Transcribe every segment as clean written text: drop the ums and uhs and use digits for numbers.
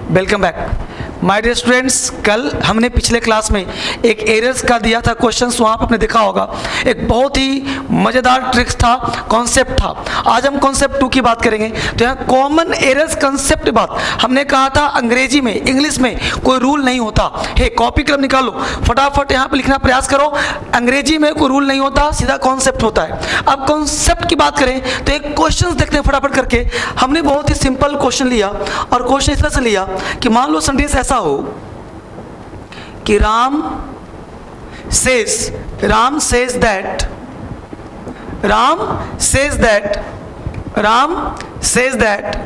Welcome back my dear students. कल हमने पिछले क्लास में एक एरर्स का दिया था क्वेश्चंस, वहाँ पर आपने देखा होगा एक बहुत ही मज़ेदार ट्रिक्स था, कॉन्सेप्ट था। आज हम कॉन्सेप्ट 2 की बात करेंगे। तो यहाँ कॉमन एरर्स कॉन्सेप्ट बात हमने कहा था, अंग्रेजी में इंग्लिश में कोई रूल नहीं होता है। कॉपी कलम निकालो, फटाफट यहाँ पर लिखना प्रयास करो। अंग्रेजी में कोई रूल नहीं होता, सीधा कॉन्सेप्ट होता है। अब कॉन्सेप्ट की बात करें तो एक क्वेश्चन देखते हैं फटाफट करके। हमने बहुत ही सिंपल क्वेश्चन लिया और क्वेश्चन इस तरह से लिया कि मान लो सेंटेंस ऐसा हो कि Ram says that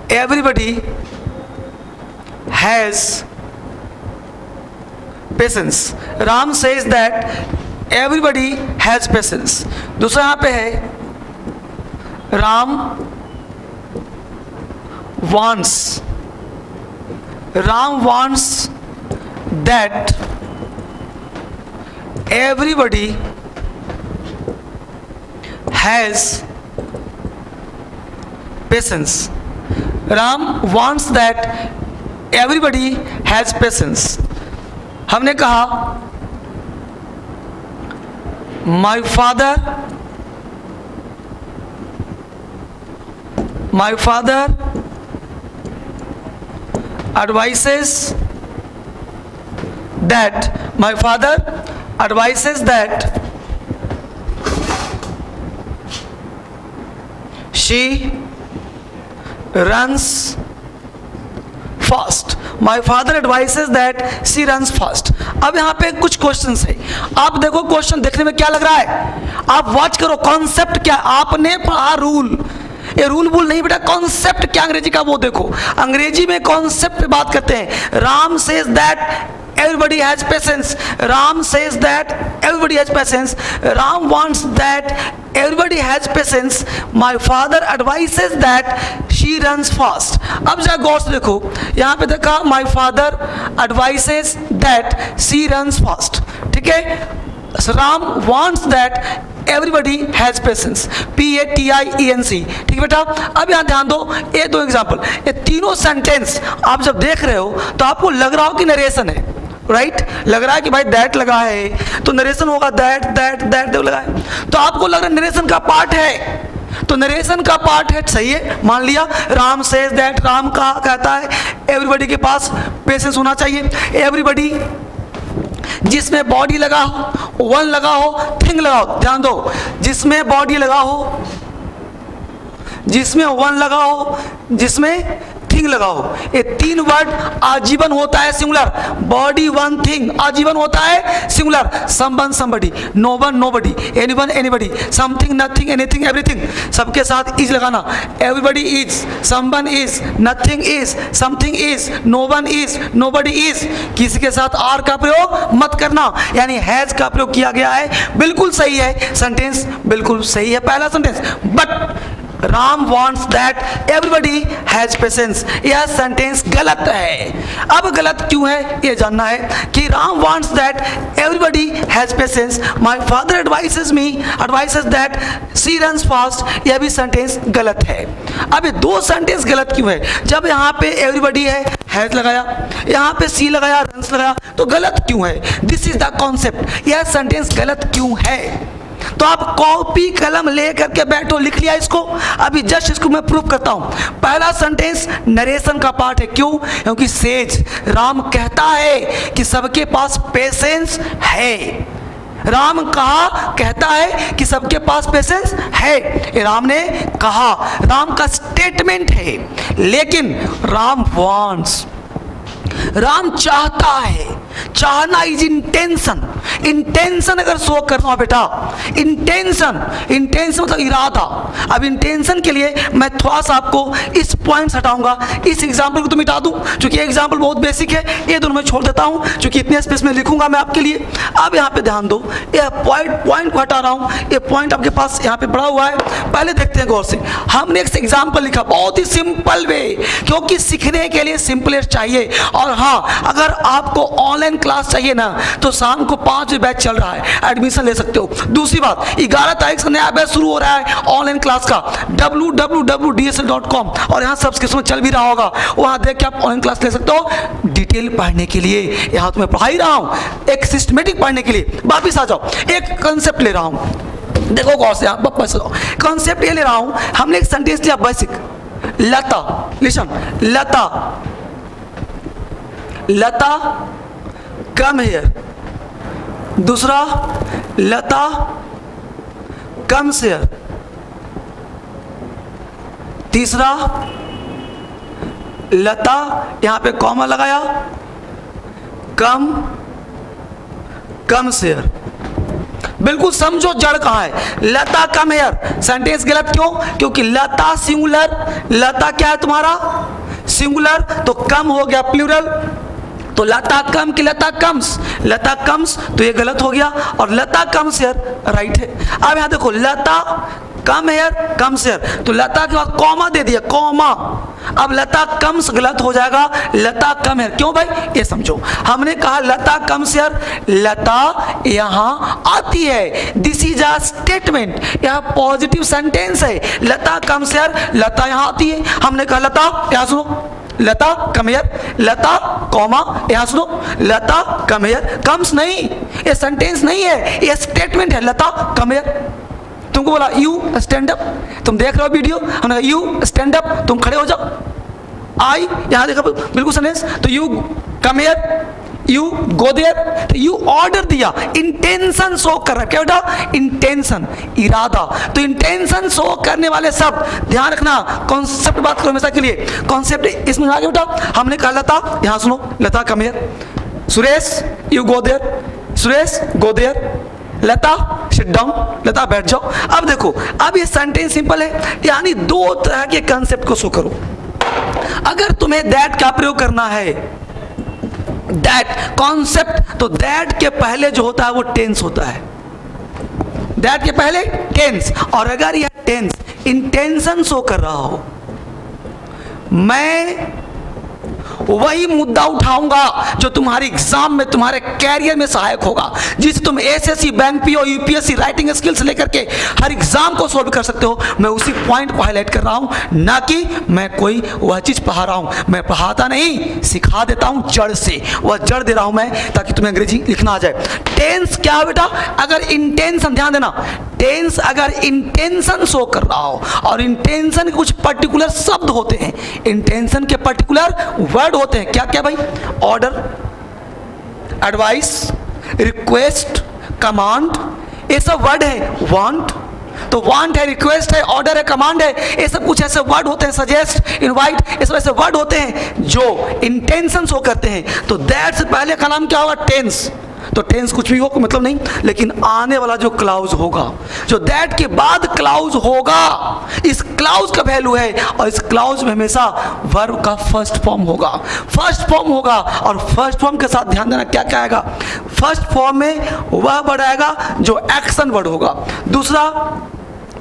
everybody has patience। Ram says that everybody has patience। दूसरा यहाँ पे है Ram wants that everybody has patience। Ram wants that everybody has patience। हमने कहा my father advises that she runs fast। My father advises that she runs fast। अब यहाँ पे कुछ क्वेश्चंस है, आप देखो क्वेश्चन देखने में क्या लग रहा है, आप वॉच करो कॉन्सेप्ट क्या। आपने पढ़ा रूल, ये रूल वूल नहीं बेटा, कॉन्सेप्ट क्या अंग्रेजी का वो देखो। अंग्रेजी में कॉन्सेप्ट पे बात करते हैं। Ram says that everybody has patience। Ram says that everybody has patience। Ram wants that everybody has patience। my father advises that she runs fast। अब जरा गौर से देखो, यहाँ पे देखा my father advises that she runs fast, ठीक है। Ram wants that everybody has patience, PATIENC, ठीक है बेटा। अब यहाँ ध्यान दो, ये दो एग्जाम्पल, ये तीनों सेंटेंस आप जब देख रहे हो तो आपको लग रहा हो कि नरेशन है, राइट लग रहा है कि भाई दैट लगा है तो नरेशन होगा, दैट लगा है तो आपको लग रहा है नरेशन का पार्ट है, तो नरेशन का पार्ट है, सही है, मान लिया। राम सेज दैट, राम का कहता है एवरीबॉडी के पास पेशेंस होना चाहिए। एवरीबॉडी जिसमें बॉडी लगा हो, वन लगा हो, थिंग लगा हो, ध्यान दो, जिसमें बॉडी लगा हो, जिसमें वन लगा हो, जिसमें थिंग लगा हो, ये तीन वर्ड आजीवन होता है सिंगुलर। बॉडी वन थिंग आजीवन होता है singular. Someone somebody, no one nobody, anyone anybody, something nothing anything everything, सबके साथ इज लगाना। Everybody is, someone is, nothing is, something is, no one is, nobody is. किसी के साथ आर का प्रयोग मत करना, यानी हैज का प्रयोग किया गया है। बिल्कुल सही है, सेंटेंस बिल्कुल सही है पहला sentence. But Ram wants that everybody has patience, यह सेंटेंस गलत है। अब गलत क्यों है ये जानना है कि Ram wants that everybody has patience, my father advises that she runs fast, यह भी सेंटेंस गलत है। अब ये दो सेंटेंस गलत क्यों है? जब यहाँ पे everybody है, हैज लगाया, यहाँ पे सी लगाया, रन्स लगाया, तो गलत क्यों है? दिस इज द कॉन्सेप्ट, यह सेंटेंस गलत क्यों है? तो आप कॉपी कलम ले करके बैठो, लिख लिया इसको, अभी जस्ट इसको मैं प्रूफ करता हूं। पहला सेंटेंस नरेशन का पार्ट है, क्यों? क्योंकि सेज राम कहता है कि सबके पास पेशेंस है। राम कहता है कि सबके पास पेशेंस है, राम ने कहा, राम का स्टेटमेंट है। लेकिन राम वांट्स, राम चाहता है, चाहना इज इंटेंशन। इंटेंशन अगर शो करना हो बेटा, इंटेंशन मतलब इरादा। अब इंटेंशन के लिए मैं थोड़ा सा आपको इस पॉइंट हटाऊंगा, इस एग्जाम्पल को तो मिटा दूं क्योंकि एग्जाम्पल बहुत बेसिक है, ये दोनों मैं छोड़ देता हूं क्योंकि इतने स्पेस में लिखूंगा मैं आपके लिए। अब यहाँ पे ध्यान दो, ये पॉइंट को हटा रहा हूँ, ये पॉइंट आपके पास यहाँ पे पड़ा हुआ है। पहले देखते हैं गौर से, हमने एक एग्जाम्पल लिखा बहुत ही सिंपल वे, क्योंकि सीखने के लिए सिंपलेस्ट चाहिए। और हाँ, अगर आपको ऑनलाइन क्लास चाहिए ना तो शाम को 5 जो बैच चल रहा है, एडमिशन ले सकते हो। दूसरी बात, 11 तारीख से नया बैच शुरू हो रहा है ऑनलाइन क्लास का, www.dsl.com, और यहाँ सब्सक्रिप्शन चल भी रहा होगा, वहाँ देख के आप ऑनलाइन क्लास ले सकते हो डिटेल पढ़ने के लिए। यहाँ तो मैं पढ़ा ही रहा हूँ एक सिस्टमेटिक पढ़ने के लिए। वापिस आ जाओ, एक कंसेप्ट ले रहा हूँ, देखो गौर से, वापस कॉन्सेप्ट ये ले रहा हूं। हमने एक सेंटेंस लिया basic, Lata, listen, Lata, Lata come here. दूसरा, लता कम शेयर। तीसरा, लता, यहां पे कॉमा लगाया, कम शेयर। बिल्कुल समझो जड़ कहाँ है, लता कम हेयर। सेंटेंस गलत क्यों? क्योंकि लता सिंगुलर, लता क्या है तुम्हारा सिंगुलर, तो कम हो गया प्लूरल, तो लता कम की लता कम्स, लता कम्स, तो ये गलत हो गया, और लता कम शेयर राइट है। अब यहां देखो, लता कम हेयर कम शेयर, तो लता के बाद कॉमा दे दिया, कॉमा, अब लता कम्स गलत हो जाएगा, लता कम हेयर। क्यों भाई? ये समझो, हमने कहा लता कम शेयर, लता यहां आती है, दिस इज अ स्टेटमेंट, यह पॉजिटिव सेंटेंस है, लता कम शेयर, लता यहां आती है। हमने कहा लता, यहां सुनो, Lata come here, Lata comma, यहां सुनो, लता कम हेयर, कम्स नहीं, ये सेंटेंस नहीं है, ये स्टेटमेंट है, लता कम हेयर। तुमको बोला यू स्टैंड अप, तुम देख रहे हो वीडियो, हमने कहा यू स्टैंड अप, तुम खड़े हो जाओ। आई, यहां देखो बिल्कुल सेंटेंस, तो you come here, you go there, तो यू ऑर्डर दिया, इंटेंशन शो कर रहा है। क्या बेटा? इंटेंशन, इरादा। तो इंटेंशन शो करने वाले सब ध्यान रखना, कॉन्सेप्ट बात करो हमेशा के लिए, कॉन्सेप्ट इसमें आ गया बेटा। हमने कहा लता, यहां सुनो, Lata come here, Suresh you go there, Suresh go there, Lata sit down, Lata बैठ जाओ। अब देखो, अब ये सेंटेंस सिंपल है, यानी दो तरह के कंसेप्ट को शो करो। अगर तुम्हें दैट का प्रयोग करना है, दैट कॉन्सेप्ट, तो दैट के पहले जो होता है वो टेंस होता है, दैट के पहले टेंस। और अगर यह टेंस इंटेंशन शो कर रहा हो, मैं वही मुद्दा उठाऊंगा जो तुम्हारी एग्जाम में, तुम्हारे कैरियर में सहायक होगा, जिससे तुम SSC, bank PO, UPSC, writing skills लेकर के हर एग्जाम को सॉल्व कर सकते हो। मैं उसी पॉइंट को हाईलाइट कर रहा हूं, ना कि मैं कोई वह चीज पढ़ा रहा हूं। मैं पढ़ाता नहीं, सिखा देता हूं जड़ से, वह जड़ दे रहा हूं मैं, ताकि तुम्हें अंग्रेजी लिखना आ जाए। टेंस क्या है बेटा? अगर इंटेंशन, ध्यान देना, टेंस अगर इंटेंशन शो कर रहा हो, और इंटेंशन के कुछ पर्टिकुलर शब्द होते हैं, इंटेंशन के पर्टिकुलर वर्ड होते हैं, क्या क्या भाई? ऑर्डर, एडवाइस, रिक्वेस्ट, कमांड, ये सब वर्ड है। वांट, तो वांट है, रिक्वेस्ट है, ऑर्डर है, कमांड है, ये सब कुछ ऐसे वर्ड होते हैं, सजेस्ट, इनवाइट, ये सब ऐसे वर्ड होते हैं जो इंटेंशन शो करते हैं। तो दैट से पहले का नाम क्या होगा? टेंस। तो टेंस कुछ भी हो कोई मतलब नहीं, लेकिन आने वाला जो क्लाउज होगा, जो दैट के बाद क्लाउज होगा, इस क्लाउज का वैल्यू है, और इस क्लाउज में हमेशा वर्ब का फर्स्ट फॉर्म होगा, फर्स्ट फॉर्म होगा। और फर्स्ट फॉर्म के साथ ध्यान देना क्या क्या आएगा? फर्स्ट फॉर्म में वह वर्ड आएगा जो एक्शन वर्ड होगा। दूसरा,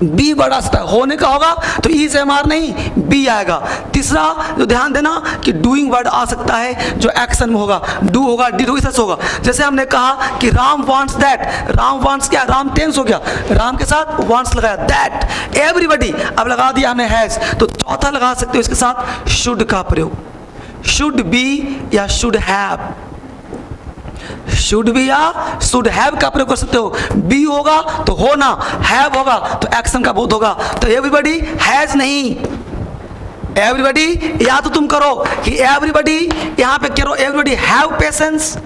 बी वर्ड आ सकता है, होने का होगा तो ई से एमआर नहीं, बी आएगा। तीसरा जो ध्यान देना कि डूइंग वर्ड आ सकता है जो एक्शन में होगा, डू होगा, डिड होगा, इस होगा। जैसे हमने कहा कि Ram wants that, Ram wants क्या? राम टेंस हो गया, राम के साथ वांट्स लगाया, दैट। एवरीबॉडी अब लगा दिया हमने हैज, तो चौथा लगा सकते हो इसके साथ शुड का प्रयोग, शुड बी या शुड हैव, शुड बी या शुड हैव का प्रयोग कर सकते हो। बी होगा तो होना, हैव होगा तो एक्शन का बोध होगा। तो एवरीबॉडी हैज नहीं, एवरीबॉडी या तो तुम करो कि एवरीबॉडी, यहां पे करो एवरीबॉडी हैव पेशेंस,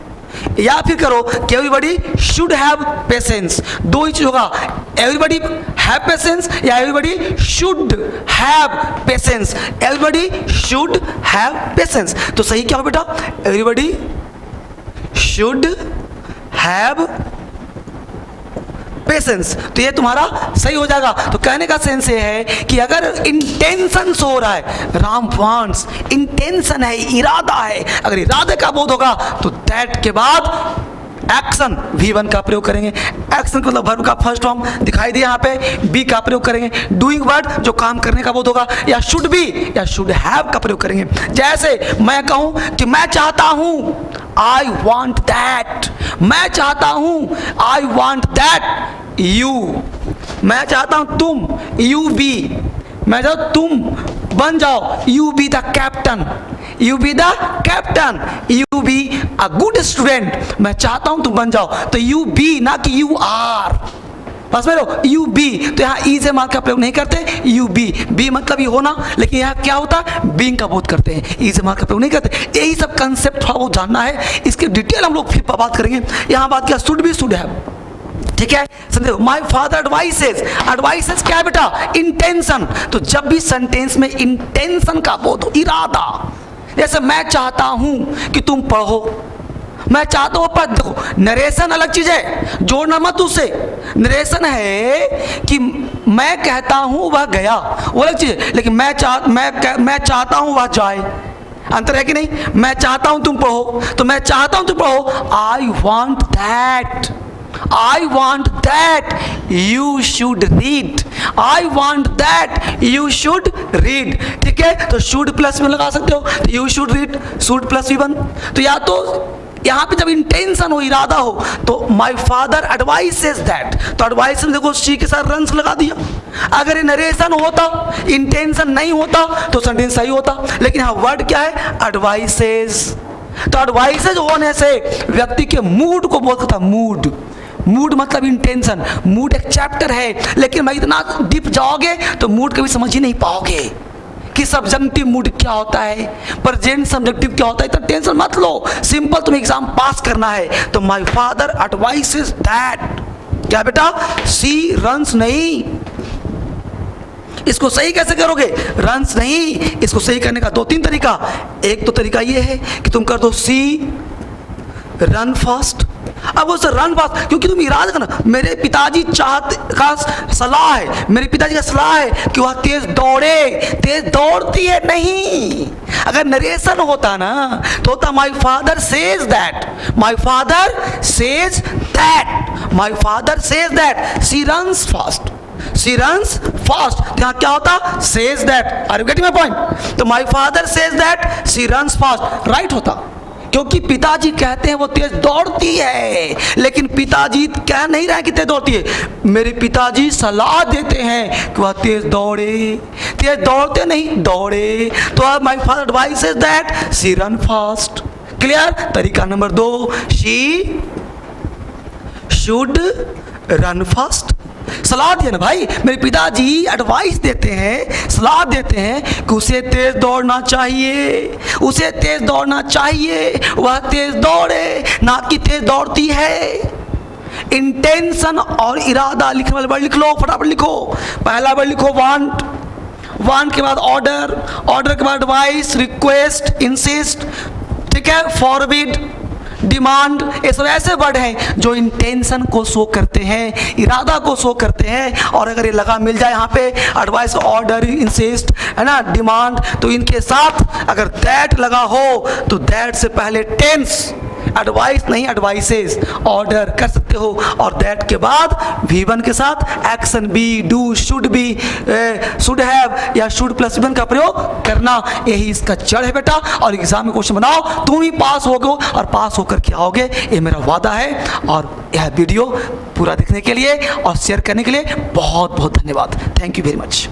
या फिर करो कि एवरीबॉडी शुड हैव पेशेंस। दो ही चीज होगा, एवरीबॉडी हैव पेशेंस या everybody should have patience. Everybody should have patience, तो सही क्या हो बेटा? एवरीबॉडी शुड हैव पेशेंस, तो ये तुम्हारा सही हो जाएगा। तो कहने का सेंस ये है कि अगर इंटेंशन शो हो रहा है, राम वांट्स, इंटेंशन है, इरादा है, अगर इरादे का बोध होगा तो दैट के बाद एक्शन V1 का प्रयोग करेंगे। एक्शन का मतलब वर्ब का फर्स्ट फॉर्म दिखाई दिया यहाँ पे, बी का प्रयोग करेंगे। डूइंग वर्ड जो काम करने का बोध होगा, या शुड बी या शुड हैव का प्रयोग करेंगे। जैसे मैं कहूं कि मैं चाहता हूं, आई वॉन्ट दैट, मैं चाहता हूं, आई वॉन्ट दैट यू, मैं चाहता हूं तुम, यू बी, मैं चाहता हूं तुम बन जाओ, you be the captain, you be the captain, you be a good student, मैं चाहता हूं तुम बन जाओ, तो यू बी ना कि यू आर, बस में लो, यू बी, तो यहाँ ई से मार्क का प्रयोग नहीं करते, यू बी, बी मतलब ये होना, लेकिन यहाँ क्या होता है, बीइंग का बोध करते हैं, ई से मार्क का प्रयोग नहीं करते। यही सब कंसेप्ट थोड़ा बहुत जानना है, इसकी डिटेल हम लोग फिर बात करेंगे। यहाँ बात किया शुड बी, शुड हैव, ठीक है, समझो। माय फादर एडवाइसेस, एडवाइसेस क्या है बेटा, इंटेंशन, तो जब भी सेंटेंस में इंटेंशन का बोध हो, इरादा, जैसे मैं चाहता हूं कि तुम पढ़ो, मैं चाहता हूं पढ़, देखो नरेशन अलग चीज है, जोड़ना मत उससे, नरेशन है कि मैं कहता हूं वह गया, वो अलग चीज है, लेकिन मैं चाहता हूं वह जाए, अंतर है कि नहीं। मैं चाहता हूं तुम पढ़ो, तो मैं चाहता हूं तुम पढ़ो, I want that, I want that you should read, I want that you should read, ठीक है, तो should प्लस में लगा सकते हो, तो you should read, should plus भी बन, तो या तो यहाँ पे जब इंटेंशन हो, इरादा हो, तो my father advises that, तो एडवाइस में देखो सी के साथ रंस लगा दिया। अगर ये नरेशन होता, इंटेंशन नहीं होता, तो सेंटेंस सही होता, लेकिन यहाँ वर्ड क्या है, एडवाइसेस, तो एडवाइसेस होने से व्यक्ति के मूड को बोध करता, मूड, मूड मतलब इंटेंशन, मूड एक चैप्टर है, लेकिन भाई इतना डीप जाओगे तो मूड कभी समझ ही नहीं पाओगे कि सब्जेक्टिव मूड क्या होता है, प्रेजेंट सब्जेक्टिव क्या होता है, इतना टेंशन मत लो, सिंपल तुम्हें एग्जाम पास करना है। तो माय फादर एडवाइसेस दैट, क्या बेटा, सी रन्स नहीं, इसको सही कैसे करोगे, रन्स नहीं, इसको सही करने का दो तीन तरीका, एक तो तरीका ये है कि तुम कर दो सी रन फास्ट, अब वो रन फास्ट, क्योंकि तुम इरादा करना, मेरे पिताजी चाहते का सलाह है, मेरे पिताजी का सलाह है कि वह तेज दौड़े, तेज दौड़ती है नहीं। अगर नरेशन होता ना तो होता my father says that, my father says that, my father says that she runs fast, she runs fast, यहाँ क्या होता, says that, are you getting my point. तो my father says that she runs fast, right होता, क्योंकि पिताजी कहते हैं वो तेज दौड़ती है, लेकिन पिताजी कह नहीं रहे कि तेज दौड़ती है, मेरे पिताजी सलाह देते हैं कि वह तेज दौड़े, तेज दौड़ते नहीं दौड़े, तो my father advises that she run fast, clear. तरीका number 2, she should run fast, सलाह दिया ना भाई, मेरे पिताजी एडवाइस देते हैं, सलाह देते हैं कि उसे तेज दौड़ना चाहिए, उसे तेज दौड़ना चाहिए, वह तेज दौड़े ना कि तेज दौड़ती है। इंटेंशन और इरादा लिखने वाले वर्ड लिख लो, फटाफट लिखो। पहला वर्ड लिखो वांट, वांट के बाद ऑर्डर, ऑर्डर के बाद एडवाइस, रिक्वेस्ट, इंसिस्ट, ठीक है, फॉरबिड, डिमांड, ये सब ऐसे वर्ड हैं जो इंटेंशन को शो करते हैं, इरादा को शो करते हैं। और अगर ये लगा मिल जाए यहाँ पे एडवाइस, ऑर्डर, इंसिस्ट, है ना, डिमांड, तो इनके साथ अगर दैट लगा हो तो दैट से पहले टेंस, एडवाइस नहीं एडवाइसेस, ऑर्डर कर सकते हो, और दैट के बाद V1 के साथ action be, do, should be, should have या शुड प्लस V1 का प्रयोग करना, यही इसका जड़ है बेटा। और एग्जाम में क्वेश्चन बनाओ, तुम ही पास होगे और पास होकर के आओगे, ये मेरा वादा है। और यह वीडियो पूरा देखने के लिए और शेयर करने के लिए बहुत बहुत धन्यवाद। Thank you very much.